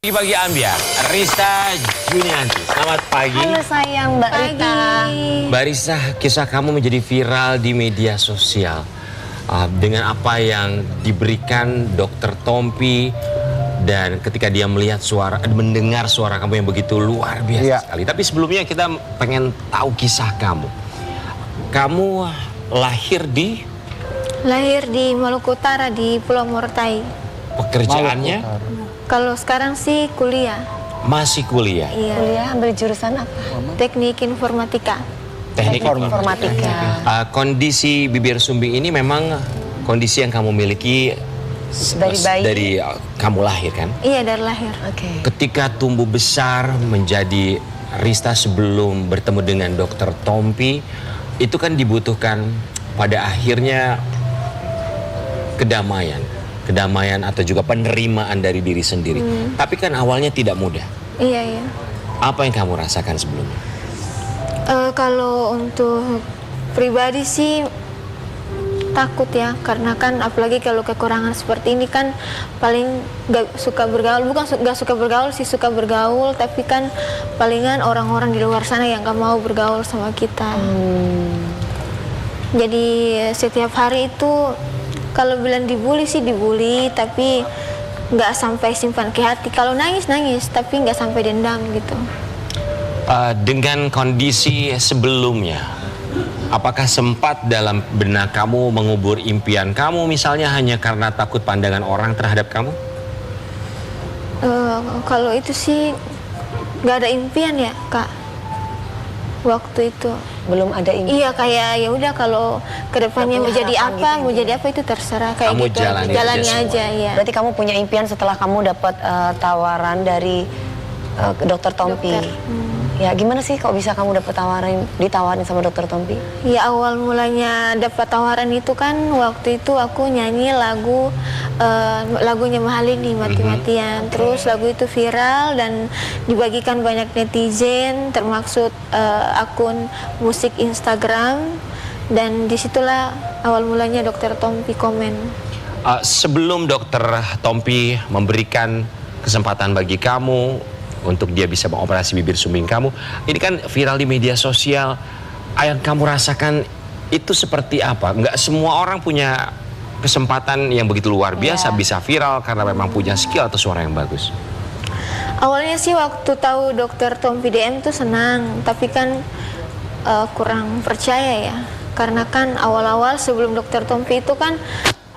Bagi Ambiar, Rista Junianti. Selamat pagi. Halo sayang Mbak Rita. Mbak Rista, kisah kamu menjadi viral di media sosial. Dengan apa yang diberikan Dokter Tompi dan ketika dia mendengar suara kamu yang begitu luar biasa sekali. Tapi sebelumnya kita pengen tahu kisah kamu. Kamu lahir di? Lahir di Maluku Utara di Pulau Morotai. Pekerjaannya? Kalau sekarang sih kuliah. Masih kuliah? Iya. Kuliah ambil jurusan apa? Teknik informatika. Teknik informatika. Kondisi bibir sumbing ini memang kondisi yang kamu miliki Dari bayi? Dari kamu lahir kan? Iya, dari lahir. Oke. Ketika tumbuh besar menjadi Rista sebelum bertemu dengan Dokter Tompi, itu kan dibutuhkan pada akhirnya kedamaian atau juga penerimaan dari diri sendiri. Tapi kan awalnya tidak mudah. Iya, iya. Apa yang kamu rasakan sebelumnya? Kalau untuk pribadi sih takut ya, karena kan apalagi kalau kekurangan seperti ini kan paling gak suka bergaul, bukan gak suka bergaul sih, suka bergaul, tapi kan palingan orang-orang di luar sana yang gak mau bergaul sama kita. Jadi setiap hari itu kalau bilang dibully sih dibully, tapi nggak sampai simpan ke hati. Kalau nangis nangis, tapi nggak sampai dendam gitu. Dengan kondisi sebelumnya, apakah sempat dalam benak kamu mengubur impian kamu misalnya hanya karena takut pandangan orang terhadap kamu? Kalau itu sih nggak ada impian ya Kak. Waktu itu Belum ada impian. iya, kayak ya udah kalau kedepannya mau jadi apa, mau jadi apa itu terserah, kayak Kamu gitu. jalani aja aja ya. Berarti kamu punya impian setelah kamu dapat tawaran dari Dokter Tompi. Ya gimana sih kok bisa kamu dapat ditawarin sama Dokter Tompi? Ya awal mulanya dapat tawaran itu kan waktu itu aku nyanyi lagunya Mahalini Mati-Matian. Terus lagu itu viral dan dibagikan banyak netizen, termasuk akun musik Instagram, dan disitulah awal mulanya Dokter Tompi komen. Sebelum Dokter Tompi memberikan kesempatan bagi kamu untuk dia bisa mengoperasi bibir sumbing kamu, ini kan viral di media sosial. Yang kamu rasakan itu seperti apa? Nggak semua orang punya kesempatan yang begitu luar biasa bisa viral karena memang punya skill atau suara yang bagus. Awalnya sih waktu tahu Dokter Tompi DM tuh senang, tapi kan kurang percaya ya, karena kan awal-awal sebelum Dokter Tompi itu kan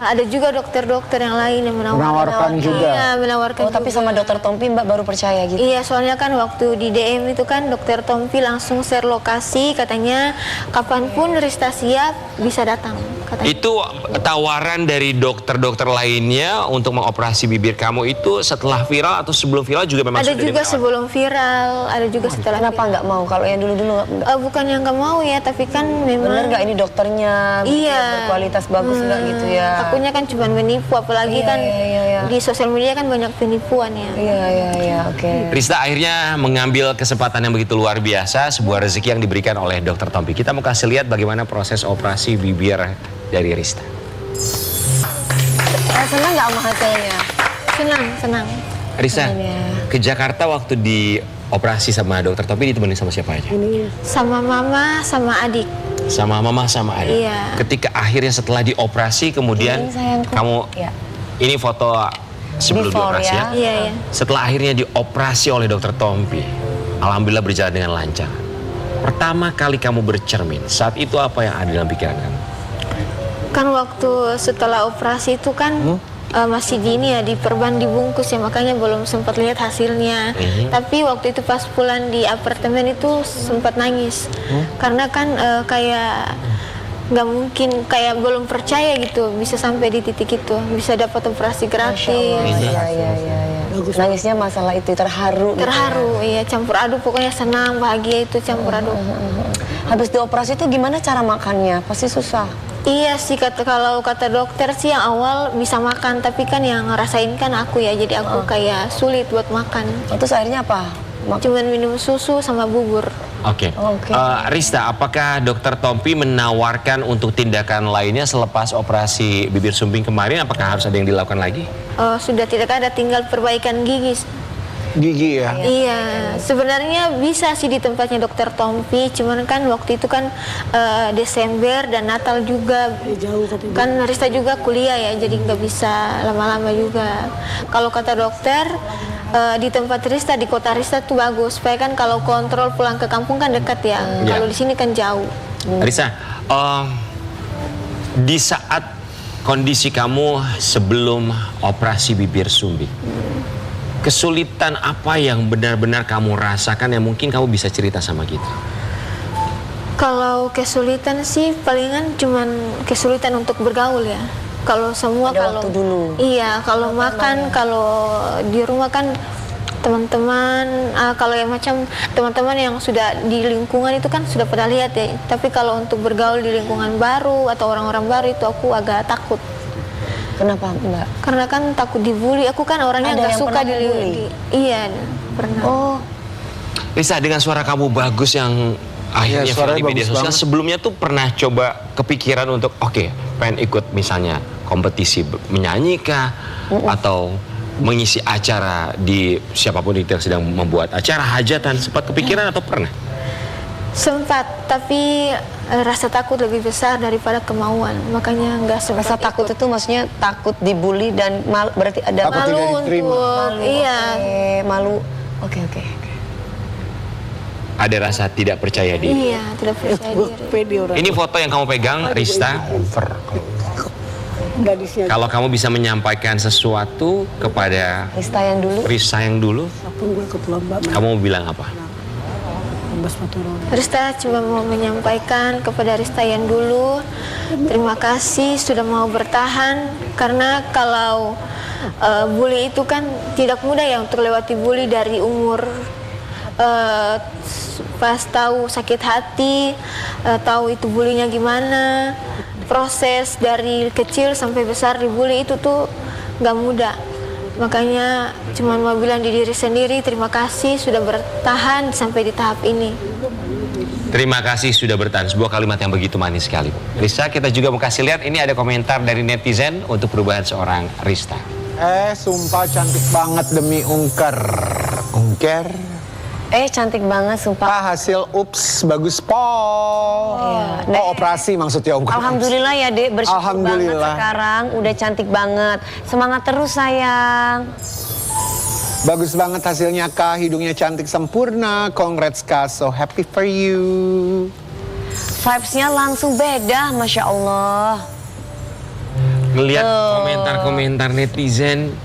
ada juga dokter-dokter yang lain yang menawarkan juga. Iya, menawarkan. Tapi sama Dokter Tompi Mbak baru percaya gitu? Iya, soalnya kan waktu di DM itu kan Dokter Tompi langsung share lokasi, katanya kapanpun Rista siap bisa datang, katanya. Itu tawaran dari dokter-dokter lainnya untuk mengoperasi bibir kamu itu setelah viral atau sebelum viral juga memang Ada sudah juga ditawarkan? sebelum viral, ada juga setelah Kenapa nggak mau? Kalau yang dulu-dulu nggak? bukan yang nggak mau ya, tapi kan memang Bener nggak ini dokternya? Iya, Berkualitas bagus nggak gitu ya? Takutnya kan cuma menipu, apalagi kan di sosial media kan banyak penipuan ya. Iya, oke. Rista akhirnya mengambil kesempatan yang begitu luar biasa, sebuah rezeki yang diberikan oleh Dokter Tompi. Kita mau kasih lihat bagaimana proses operasi bibir dari Rista. Senang nggak sama hasilnya? Senang. Rista, ya. ke Jakarta waktu dioperasi sama Dokter Tompi ditemani sama siapa aja? Sama mama, sama adik. Sama mama sama adik. Iya. Ketika akhirnya setelah dioperasi kemudian Ini sayangku. kamu Ya. ini foto sebelum Before dioperasi ya. Iya. Setelah akhirnya dioperasi oleh Dokter Tompi, alhamdulillah berjalan dengan lancar. Pertama kali kamu bercermin, saat itu apa yang ada dalam pikiran kamu? Kan waktu setelah operasi itu kan masih gini ya, diperban dibungkus ya, makanya belum sempat lihat hasilnya. Tapi waktu itu pas pulang di apartemen itu sempat nangis, karena kan kayak nggak mungkin, kayak belum percaya gitu bisa sampai di titik itu, bisa dapat operasi gratis. Iya. Nangisnya masalah itu terharu. Terharu, iya, campur aduk, pokoknya senang, bahagia, itu campur aduk. Habis dioperasi itu gimana cara makannya? Pasti susah. Iya sih, kalau kata dokter sih yang awal bisa makan, tapi kan yang ngerasain kan aku ya, jadi aku kayak sulit buat makan. Terus akhirnya apa? Cuman minum susu sama bubur. Oke. Rista, apakah Dokter Tompi menawarkan untuk tindakan lainnya selepas operasi bibir sumbing kemarin? Apakah harus ada yang dilakukan lagi? Sudah tidak ada, tinggal perbaikan gigi. Gigi ya? Iya, sebenarnya bisa sih di tempatnya dokter Tompi, cuman kan waktu itu kan Desember dan Natal juga, kan Rista juga kuliah ya, jadi nggak bisa lama-lama juga. Kalau kata dokter di tempat Rista, di kota Rista tuh bagus, supaya kan kalau kontrol pulang ke kampung kan dekat ya, kalau di sini kan jauh. Risa, di saat kondisi kamu sebelum operasi bibir sumbing, kesulitan apa yang benar-benar kamu rasakan yang mungkin kamu bisa cerita sama kita? Kalau kesulitan sih palingan cuman kesulitan untuk bergaul ya. Kalau semua Pada kalau waktu dulu. Iya, kalau makan, kalau di rumah kan teman-teman, kalau yang macam teman-teman yang sudah di lingkungan itu kan sudah pernah lihat ya. Tapi kalau untuk bergaul di lingkungan baru atau orang-orang baru itu aku agak takut. Kenapa Mbak? Karena kan takut dibully. Aku kan orangnya Ada nggak yang suka pernah dibully? Iya, pernah. Oh, Risa, dengan suara kamu bagus yang akhirnya Iya, viral suaranya di media bagus sosial, banget. sebelumnya tuh pernah coba kepikiran untuk pengen ikut misalnya kompetisi menyanyi kah, atau mengisi acara di siapapun itu yang sedang membuat acara hajatan, sempat kepikiran atau pernah? Sempat, tapi rasa takut lebih besar daripada kemauan, makanya nggak sempat rasa takut ikut. itu maksudnya takut dibully dan berarti ada Takut tidak Malu diterima. untuk, iya. Oke, malu. Oke. Ada rasa tidak percaya diri. Iya, tidak percaya diri. Ini foto yang kamu pegang, Rista. Kalau kamu bisa menyampaikan sesuatu kepada Rista yang dulu. Rista yang dulu, kamu mau bilang apa? Rista cuma mau menyampaikan kepada Rista yang dulu, terima kasih sudah mau bertahan, karena kalau bully itu kan tidak mudah ya untuk lewati bully dari umur pas tahu sakit hati, tahu itu bulinya gimana, proses dari kecil sampai besar dibully itu tuh nggak mudah. Makanya cuma mau bilang di diri sendiri, terima kasih sudah bertahan sampai di tahap ini. Terima kasih sudah bertahan. Sebuah kalimat yang begitu manis sekali. Rista, kita juga mau kasih lihat, ini ada komentar dari netizen untuk perubahan seorang Rista. Sumpah cantik banget demi ungker. Ungker? Cantik banget sumpah. Hasil ups bagus Pol. Iya. Operasi maksudnya bukan. Alhamdulillah ya Dek, bersyukur banget Alhamdulillah. sekarang udah cantik banget. Semangat terus sayang. Bagus banget hasilnya Kak, hidungnya cantik sempurna. Congrats Kak, so happy for you. Vibes-nya langsung beda, Masya Allah. Melihat komentar-komentar netizen,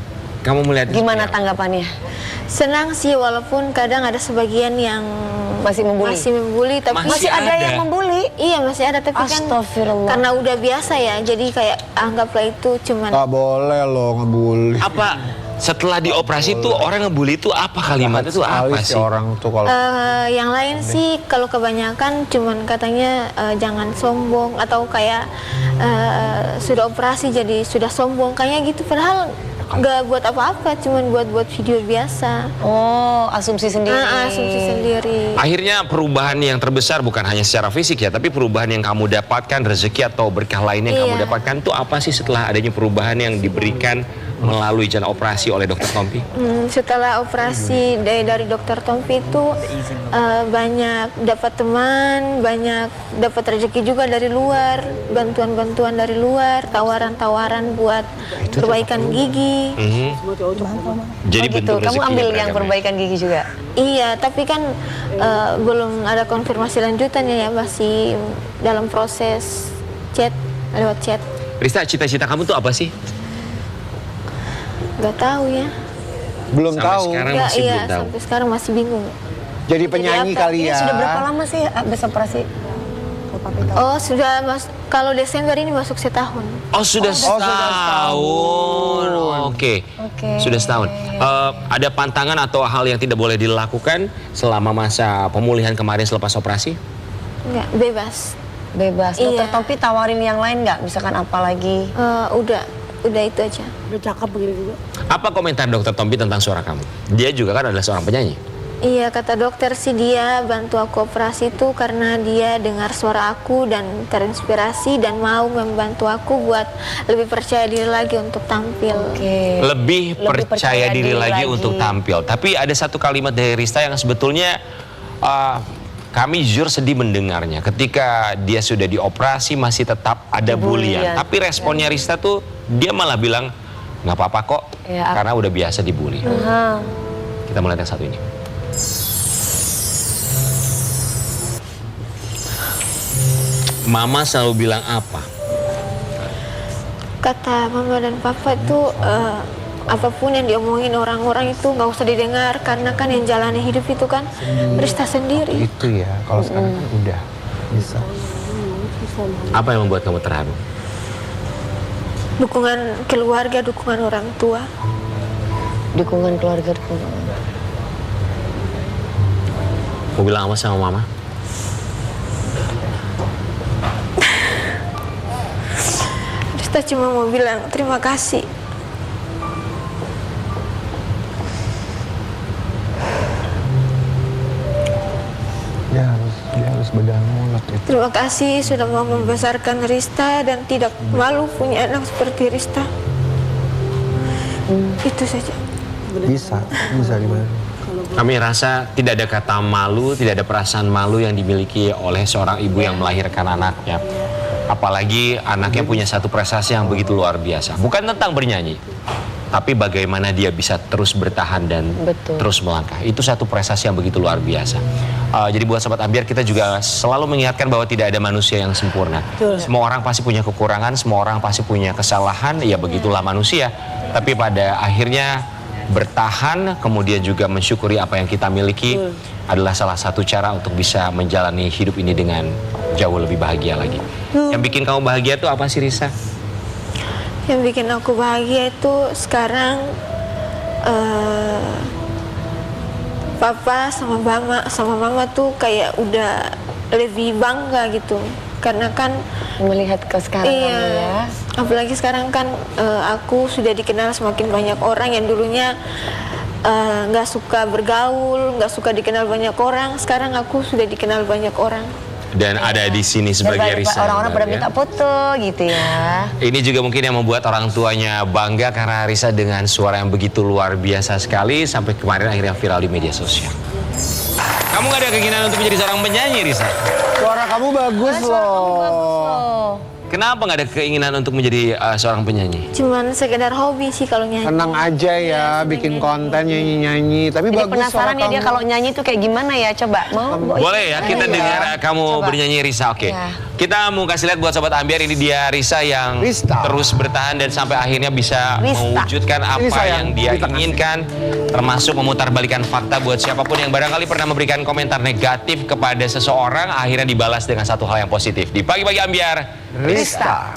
kamu melihat Gimana seperti apa? tanggapannya? Senang sih, walaupun kadang ada sebagian yang Masih membuli? tapi Masih Masih ada ada. yang membuli? iya masih ada, tapi kan Astagfirullah. karena udah biasa ya, jadi kayak anggaplah itu cuman Gak boleh loh ngebully. Apa setelah dioperasi tuh orang ngebully itu apa, kalimatnya itu apa Sekali sih? orang tuh kalau yang lain sih kalau kebanyakan cuman katanya jangan sombong, atau kayak sudah operasi jadi sudah sombong kayaknya gitu, padahal nggak buat apa-apa, cuman buat video biasa. Oh, asumsi sendiri. Asumsi sendiri. Akhirnya perubahan yang terbesar bukan hanya secara fisik ya, tapi perubahan yang kamu dapatkan, rezeki atau berkah lainnya yang kamu Iya. dapatkan itu apa sih setelah adanya perubahan yang diberikan melalui jalan operasi oleh Dokter Tompi? Setelah operasi dari dokter Tompi itu banyak dapat teman, banyak dapat rezeki juga dari luar, bantuan-bantuan dari luar, tawaran-tawaran buat perbaikan gigi. Jadi Oh gitu, bentuk kamu rezekinya ambil yang beragam ya? perbaikan gigi juga? Iya, tapi kan belum ada konfirmasi lanjutannya ya, masih dalam proses chat, lewat chat. Rista, cita-cita kamu tuh apa sih? Gak tahu ya. belum Sampai tahu. sekarang Nggak, masih iya, belum tahu. sampai sekarang masih bingung. Jadi penyanyi apa? kali Ini ya. sudah berapa lama sih habis operasi? Kalau Papi tahu. Oh, sudah kalau Desember ini masuk setahun. Oh sudah sudah setahun. Oke. Oke. Sudah setahun. Ada pantangan atau hal yang tidak boleh dilakukan selama masa pemulihan kemarin selepas operasi? Enggak, bebas. Bebas. Dokter Iya. Tompi tawarin yang lain nggak? Misalkan apa lagi? Udah itu aja. Udah cakep begini juga. Apa komentar Dokter Tompi tentang suara kamu? Dia juga kan adalah seorang penyanyi. Iya, kata dokter sih dia bantu aku operasi itu karena dia dengar suara aku dan terinspirasi dan mau membantu aku buat lebih percaya diri lagi untuk tampil. Oke. Lebih percaya diri lagi untuk tampil. Tapi ada satu kalimat dari Rista yang sebetulnya kami jujur sedih mendengarnya. Ketika dia sudah dioperasi masih tetap ada bulian. Tapi responnya Rista tuh dia malah bilang nggak apa-apa kok, Ya, karena udah biasa dibully. Kita melihat yang satu ini. Mama selalu bilang apa? Kata mama dan papa itu apapun yang diomongin orang-orang itu nggak usah didengar karena kan yang jalani hidup itu kan Rista sendiri. Itu ya, kalau sekarang kan udah bisa. Apa yang membuat kamu terharu? Dukungan keluarga, dukungan orang tua. Dukungan keluarga, dukungan. Mau bilang apa sama mama? Rista cuma mau bilang terima kasih. Dia harus bedah mulut itu. Terima kasih sudah mau membesarkan Rista dan tidak malu punya anak seperti Rista. Itu saja. Bisa dibantu. Kami rasa tidak ada kata malu, tidak ada perasaan malu yang dimiliki oleh seorang ibu yang melahirkan anaknya. Apalagi anaknya punya satu prestasi yang begitu luar biasa. Bukan tentang bernyanyi, tapi bagaimana dia bisa terus bertahan dan terus melangkah. Itu satu prestasi yang begitu luar biasa. Jadi buat Sobat Ambiar, kita juga selalu mengingatkan bahwa tidak ada manusia yang sempurna. Semua orang pasti punya kekurangan, semua orang pasti punya kesalahan, ya begitulah manusia. Tapi pada akhirnya bertahan, kemudian juga mensyukuri apa yang kita miliki adalah salah satu cara untuk bisa menjalani hidup ini dengan jauh lebih bahagia lagi. Yang bikin kamu bahagia tuh apa sih, Risa? Yang bikin aku bahagia itu sekarang papa sama mama tuh kayak udah lebih bangga gitu. Karena kan Melihat ke sekarang kamu ya. apalagi sekarang kan aku sudah dikenal semakin banyak orang yang dulunya nggak suka bergaul, nggak suka dikenal banyak orang. Sekarang aku sudah dikenal banyak orang. Dan ada di sini sebagai Risa. Orang-orang pada minta foto gitu ya. Ini juga mungkin yang membuat orang tuanya bangga karena Risa dengan suara yang begitu luar biasa sekali sampai kemarin akhirnya viral di media sosial. Kamu gak ada keinginan untuk menjadi seorang penyanyi, Risa? Suara kamu bagus loh. Kenapa gak ada keinginan untuk menjadi seorang penyanyi? Cuman sekedar hobi sih kalau nyanyi. Tenang aja ya, bikin konten nyanyi-nyanyi. Tapi Jadi bagus suara penasaran ya dia kamu. kalau nyanyi tuh kayak gimana ya? Coba mau? Boleh ya, kita dengar kamu bernyanyi, Risa. Oke. Ya. Kita mau kasih lihat buat Sobat Ambiar, ini dia Risa yang terus bertahan dan sampai akhirnya bisa mewujudkan apa yang dia inginkan, termasuk memutarbalikkan fakta buat siapapun yang barangkali pernah memberikan komentar negatif kepada seseorang, akhirnya dibalas dengan satu hal yang positif. Di Pagi-Pagi Ambiar, Rista.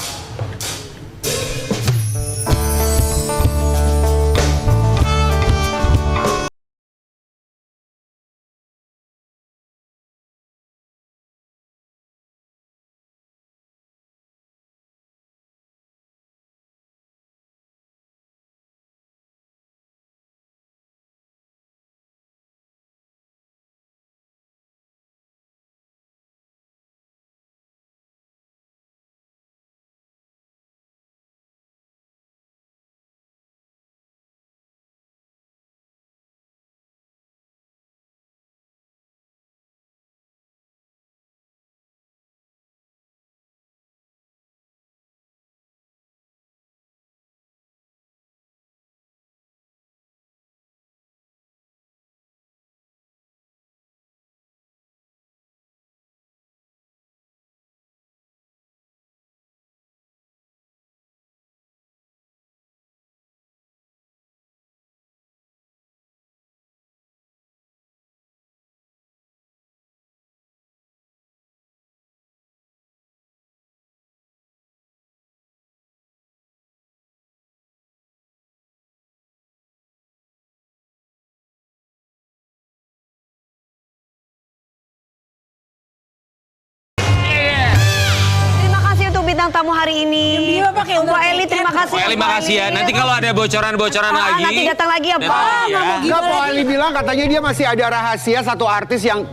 bintang tamu hari ini. Dia pakai Mbak Eli, terima kasih. Mbak Eli makasih ya. Nanti kalau ada bocoran-bocoran lagi. Nanti datang lagi ya, Pak. datang lagi ya. Enggak, Pak Ali bilang katanya dia masih ada rahasia satu artis yang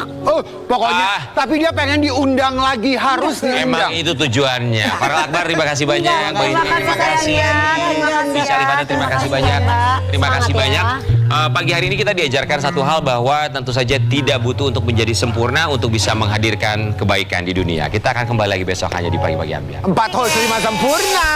pokoknya tapi dia pengen diundang lagi, harus Emang diundang. itu tujuannya. Farel Akbar, terima kasih banyak. Mbak Indri, terima kasih. Bisa Rifana, terima kasih banyak. Terima kasih banyak. Pagi hari ini kita diajarkan satu hal bahwa tentu saja tidak butuh untuk menjadi sempurna untuk bisa menghadirkan kebaikan di dunia. Kita akan kembali lagi besok hanya di Pagi-Pagi Ambiar. 4 host 5 sempurna.